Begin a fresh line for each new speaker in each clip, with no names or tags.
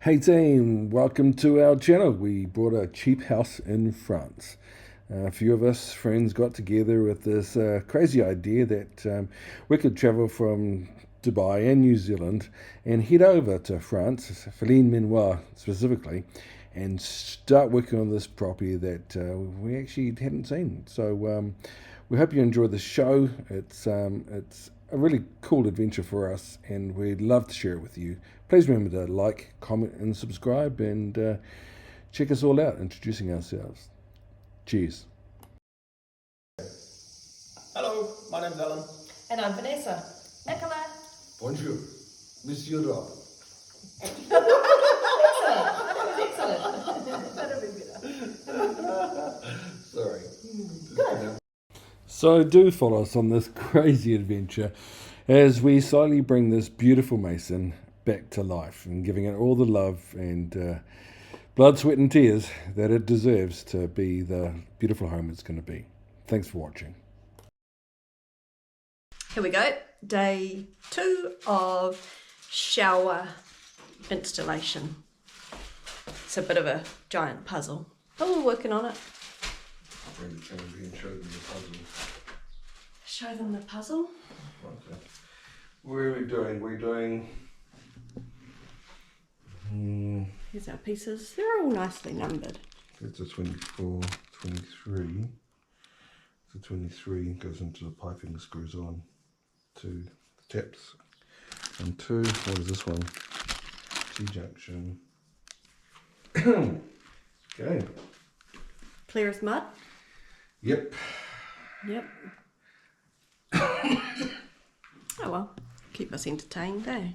Hey team, welcome to our channel. We bought a cheap house in France. A few of us friends got together with this crazy idea that we could travel from Dubai and New Zealand and head over to France, Feline Menoir specifically, and start working on this property that we actually hadn't seen. So we hope you enjoy the show. It's a really cool adventure for us, and we'd love to share it with you. Please remember to like, comment, and subscribe, and check us all out introducing ourselves. Cheers.
Hello, my name's Alan.
And I'm Vanessa. Nicola.
Bonjour, Monsieur Rob.
Excellent. Excellent. That'll be better.
Sorry.
Good.
So do follow us on this crazy adventure as we slowly bring this beautiful mason back to life and giving it all the love and blood, sweat and tears that it deserves to be the beautiful home it's going to be. Thanks for watching.
Here we go. Day 2 of shower installation. It's a bit of a giant puzzle, but we're working on it.
Bring the camera and show them the puzzle.
Show them the puzzle.
Okay. What are we doing? We're doing...
Here's our pieces. They're all nicely numbered.
It's a 24, 23. So 23 goes into the piping, screws on to the taps. And 2, what is this one? T-junction. Okay.
Clear as mud.
Yep.
Yep. Oh well, keep us entertained, eh?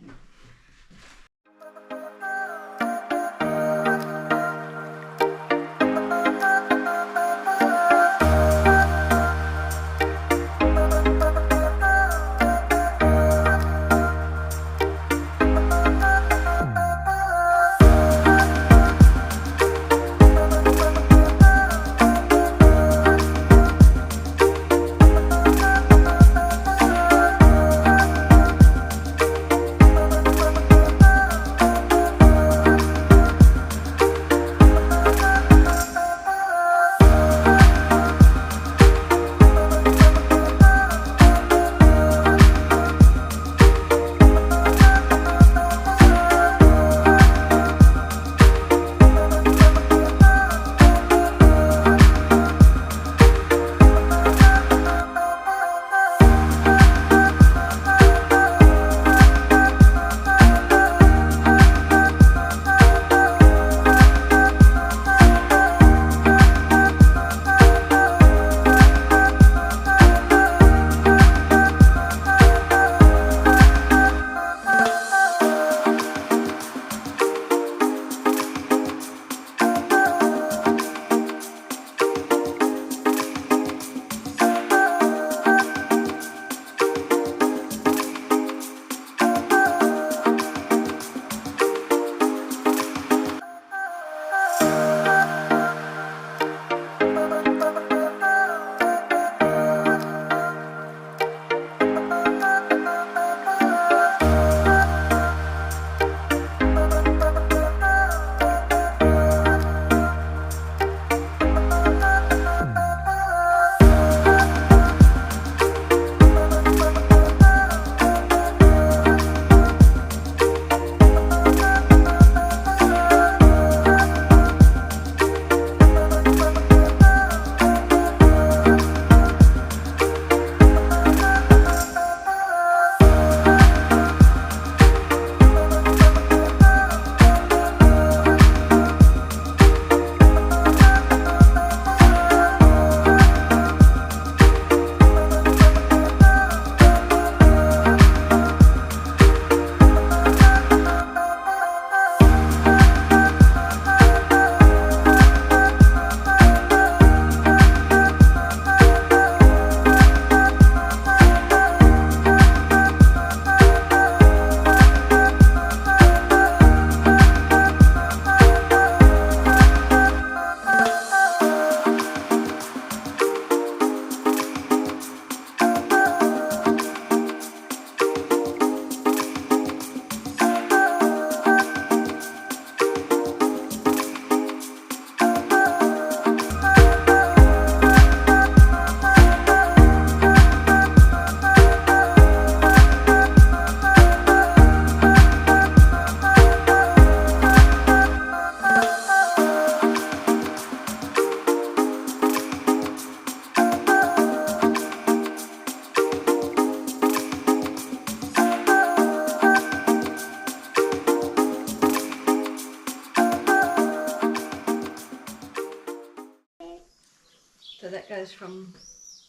that goes from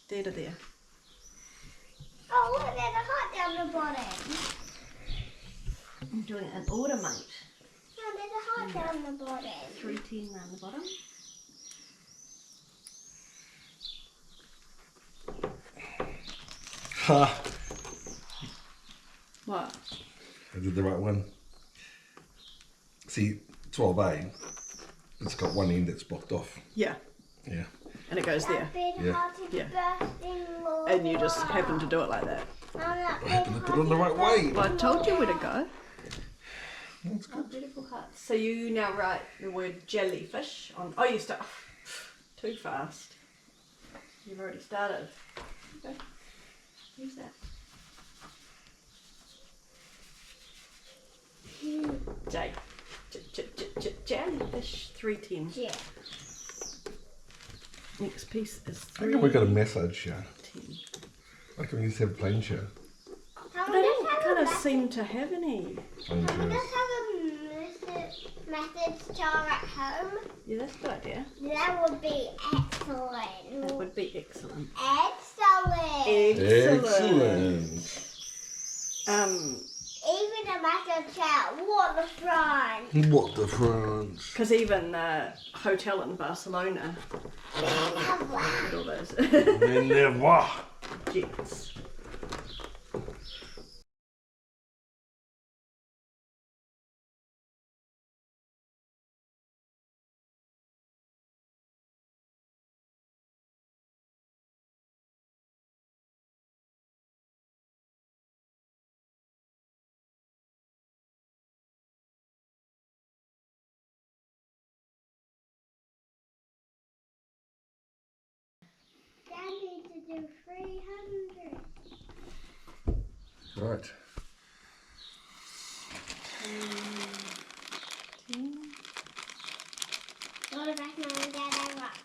there to there.
Oh, look, there's a heart down the bottom.
I'm doing it in order, mate.
No, there's a heart down the bottom.
310 round the bottom.
Ha!
What?
I did the right one. See, 12A, it's got one end that's blocked off.
Yeah,
Yeah.
and it goes there.
That big
Yeah.
heart is
Yeah.
bursting more.
And you just happen to do it like that.
That
I happened to put it on the right way.
Well, I told you where to go.
That's
Oh,
good.
beautiful heart. So you now write the word jellyfish on. Oh, you start too fast. You've already started. Okay. Use that. J. Jellyfish 310.
Yeah.
Next piece is
How come we
310.
got a massage show? Why can't we just have a plain show?
But they don't kind of seem to have any.
Plain
Can we
shows.
just have a message jar at home?
Yeah, that's a good idea.
That would be excellent.
That would be excellent.
Excellent.
Excellent.
Even a message chat. What the front?
What the France?
Because even the hotel in Barcelona had all those
Never.
jets.
Dad needs to do 300.
Right.
10.
What about Mum and Dad? I rock.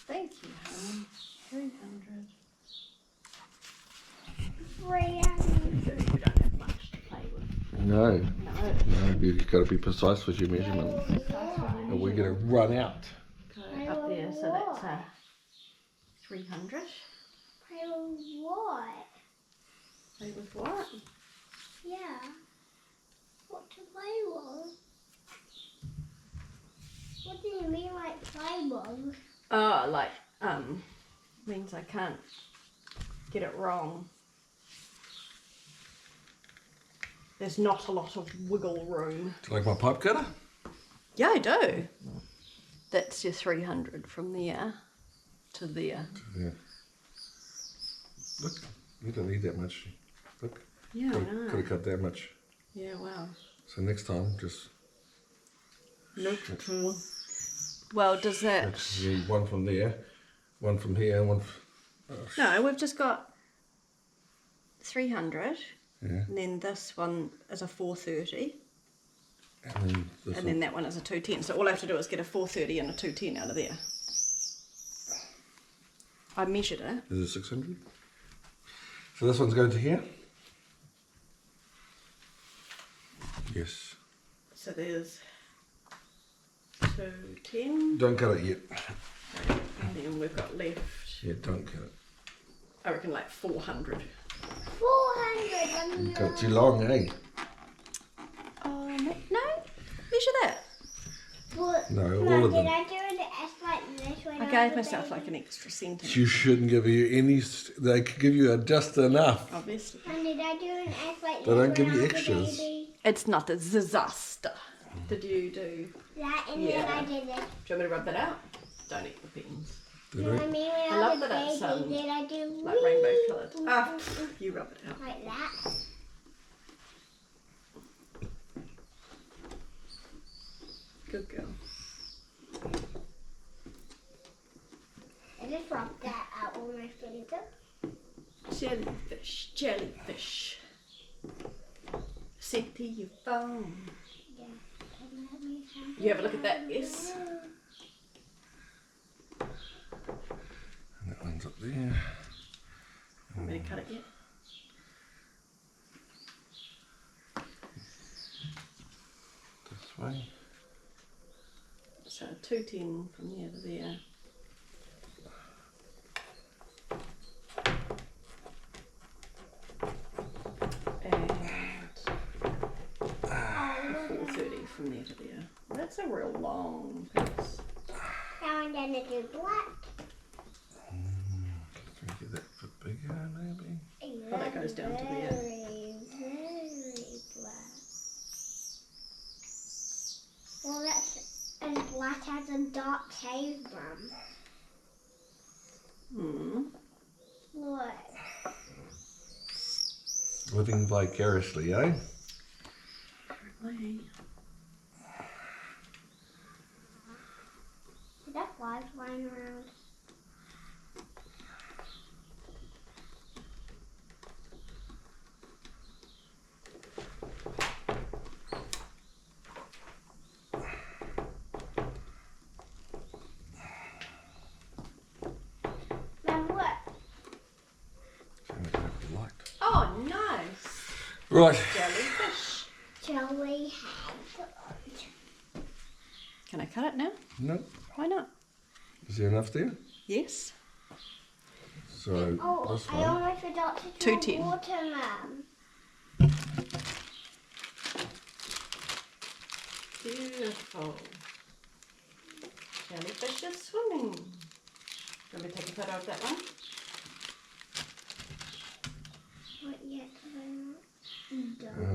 Thank you, hon. 300.
300.
You don't have much to play with.
No.
No.
You've got to be precise with your measurements. Or we're going to run out.
Go up there, so that's 300.
Play with what?
Play with what?
Yeah. What to play with? What do you mean like play with?
Oh, like, means I can't get it wrong. There's not a lot of wiggle room.
Do you like my pipe cutter?
Yeah, I do. That's your 300 from there to there.
Yeah. Look, you don't need that much. Look,
Yeah, I
could
know.
have cut that much.
Yeah, wow.
So next time, just
Nope. Well, does that...
actually one from there, one from here, and one.
No, we've just got 300.
Yeah.
And then this one is a 430.
And then this
And then that one is a 210. So all I have to do is get a 430 and a 210 out of there. I measured it.
is a 600. So this one's going to here. Yes.
So there's 210.
Don't cut it yet.
And then we've got left,
Yeah, don't cut it.
I reckon, like 400.
400.
You cut it too long, eh?
No, measure that.
But,
No, all
Mum,
of them.
did I do an S like this when
I
was
gave
a
myself
baby?
like an extra sentence,
You shouldn't give you any. They could give you just enough.
obviously.
Mum, did I do an S like this
They don't
when
give
I
you
was a
extras.
baby?
It's not a disaster. Did you do...
That and
Yeah.
then I did this.
Do you want me to rub that out? Don't eat the pens.
Did
You know what I
they?
mean? When
I
I
love
was a
that it's,
baby, did I do
Like rainbow coloured. Ah, you rub it out.
like that?
Good girl.
I just rubbed that out with my finger.
Jellyfish, jellyfish. Sent to your phone.
Yeah. And let me have
You have a look at that, yes?
And that one's up there.
Want me to cut it yet?
This way.
So 210 from there to there. from there to there. That's a real long piece.
Now I'm gonna do black.
Can we get that a bit bigger, maybe?
Oh, that goes down to there.
Very black. Well, that's and black has a dark shade, Mum. Look.
Living vicariously, eh?
Apparently.
Is that flies flying around? Mum, look.
Oh, nice.
Right.
Jellyfish.
Jelly head.
Can I cut it now?
No.
Why not?
Is there enough there?
Yes.
So
Oh,
this
I
one.
almost forgot to
Two
draw
tin.
water, Mum.
Beautiful. Jellyfish is swimming. Do you want me to take a photo of that one?
What yet?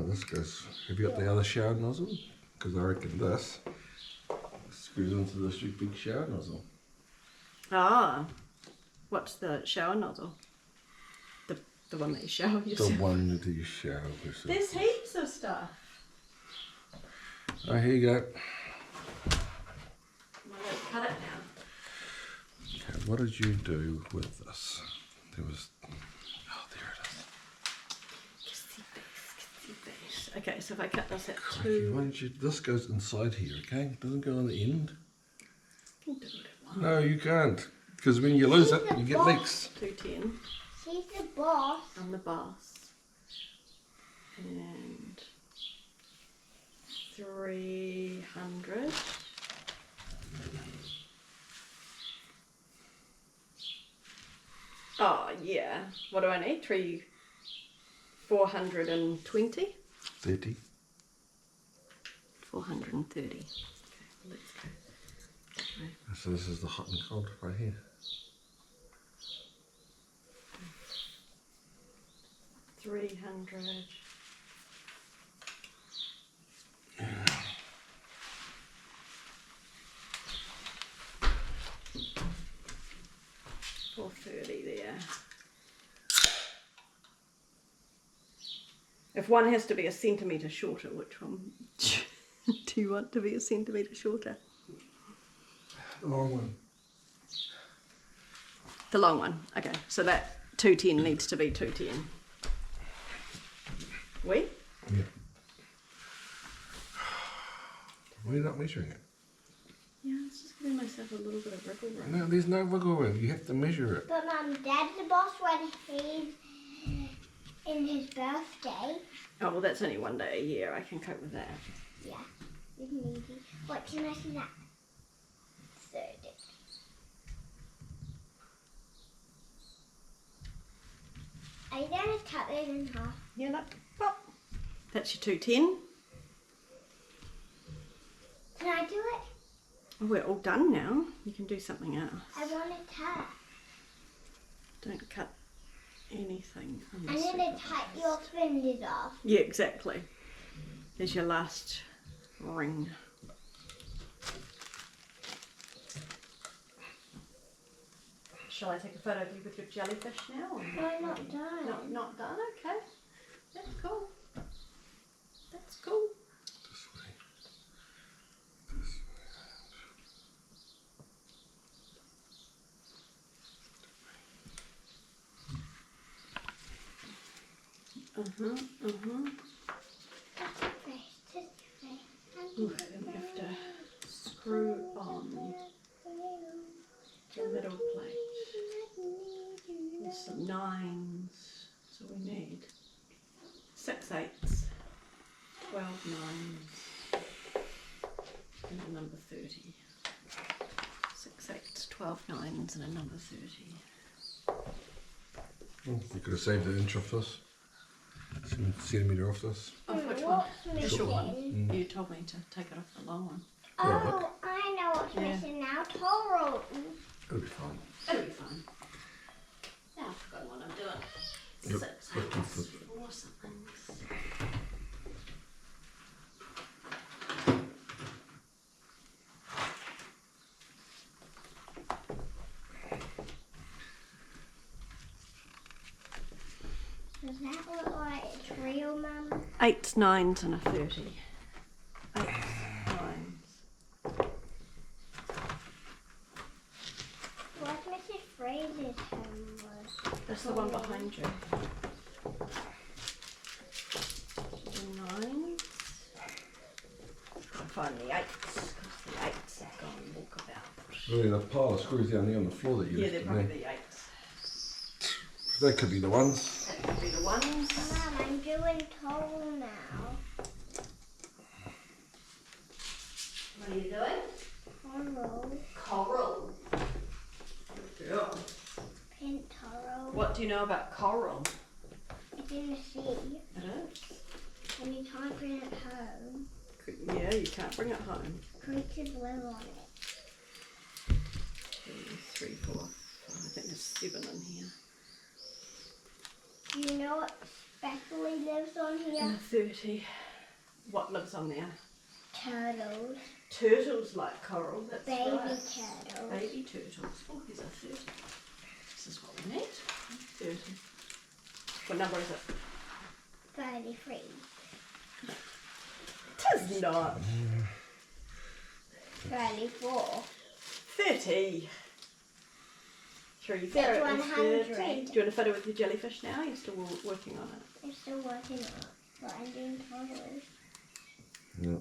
This goes. Have you got the other shower nozzle? Because I reckon this screws into this big shower nozzle.
Ah. What's the shower nozzle? The one that you shower
The
yourself.
one that you shower with.
There's heaps of stuff.
Oh, here you go.
I'm going to cut it now.
Okay, what did you do with this? There was. Oh, there it is.
Okay, so if I cut this at
Crikey, why
2,
don't you? This goes inside here, okay? It doesn't go on the end.
you can do what I want.
No, you can't. Because when you lose it, you get leaks.
210
She's the boss.
on the boss. And 300. Oh, yeah. What do I need? 420?
30.
430. Okay, let's go. Okay.
So this is the hot and cold right here. $300. $430 there. If one has to be a centimetre shorter, which one do you want to be a centimetre shorter? The long one.
The long one. Okay, so that 210 needs to be 210. We?
Yeah. Why are you not measuring it?
Yeah, I was just giving myself a little bit of wriggle room.
No, there's no wiggle room. You have to measure it.
But Mum, Dad's the boss when he's in his birthday.
Oh, well, that's only one day a year. I can cope with that.
Yeah, it's easy. What can I see that? 30. Are you gonna cut it in half?
Yeah, look. Pop. That's your 210.
Can I do it?
Oh, we're all done now. You can do something else.
I want to cut.
Don't cut anything.
I'm gonna cut your fingers off.
Yeah, exactly. There's your last ring. Shall I take a photo of you with your jellyfish now? Or
No, I'm not done.
No, not done. Okay, that's cool. That's cool.
This way. This
Ooh, then we have to screw on the middle plate. There's some 9s, so we need 6 8s, 12 9s, and a number 30. 6 8s, 12 9s, and a number 30.
You could have saved an inch off this. So centimetre off this.
Off which one?
What's
The short one.
missing?
You told me to take it off the long one.
Oh, I know what's
Yeah.
missing now. Total.
It'll be fine.
It'll be fine. Now I've forgotten what I'm doing.
Yep.
6,
Flip,
8,
flip.
4 something.
Does that look like it's real, Mum?
8s, 9s and a 30. 8s, 9s.
What's Mrs. Fraser's homework?
That's the one behind you. 9s. Gotta find the 8s, because the 8s have gone walkabout.
Really, the pile of screws down there on the floor that you
Yeah, they're
left
probably
in there.
the 8s.
They could be the ones.
That could be the ones.
Mum, I'm doing total now.
What are you doing?
Total.
Coral. Good girl.
Pink total.
What do you know about coral?
It's in the sea.
It is.
And you can't bring it home.
Yeah, you can't bring it home.
Creatures live on it.
2, 3, 4, 5. I think there's 7 in here.
Do you know what speckly lives on
And
here?
a 30. What lives on there?
Turtles.
Turtles like coral. That's
Baby
right.
turtles.
Baby turtles. Oh, here's a 30. This is what we need. 30. What number is it?
33.
It is not.
34.
30. 3
That's
0 is
100.
30. Do you want to fiddle with your jellyfish now? You're still working on it.
I'm still working on it, but I'm doing totals.
Yep.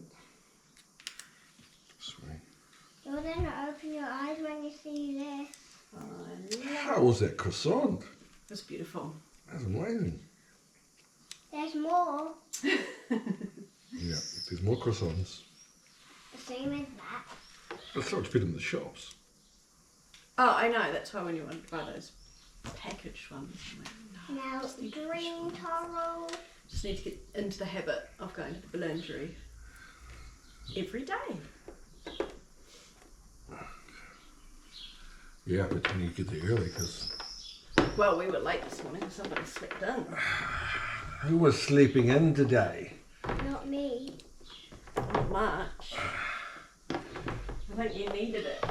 Sweet.
You're gonna open your eyes when you see this.
I love
How was that croissant?
it. It's beautiful.
That's amazing.
There's more.
Yeah, there's more croissants.
The same as that.
That's so much better than the shops.
Oh, I know. That's why when you want to buy those packaged ones, I'm like, no,
Now,
just need to
green taro.
Just need to get into the habit of going to the boulangerie every day.
Yeah, but you need to get there early because
Well, we were late this morning because somebody slept in.
Who was sleeping in today?
Not me.
Not much. I think you needed it.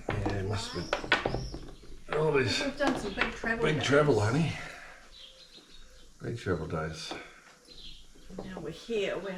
Yeah, it must have been all these
We've done some big travel.
big
days.
travel, honey.
big travel days.
Now we're here. We're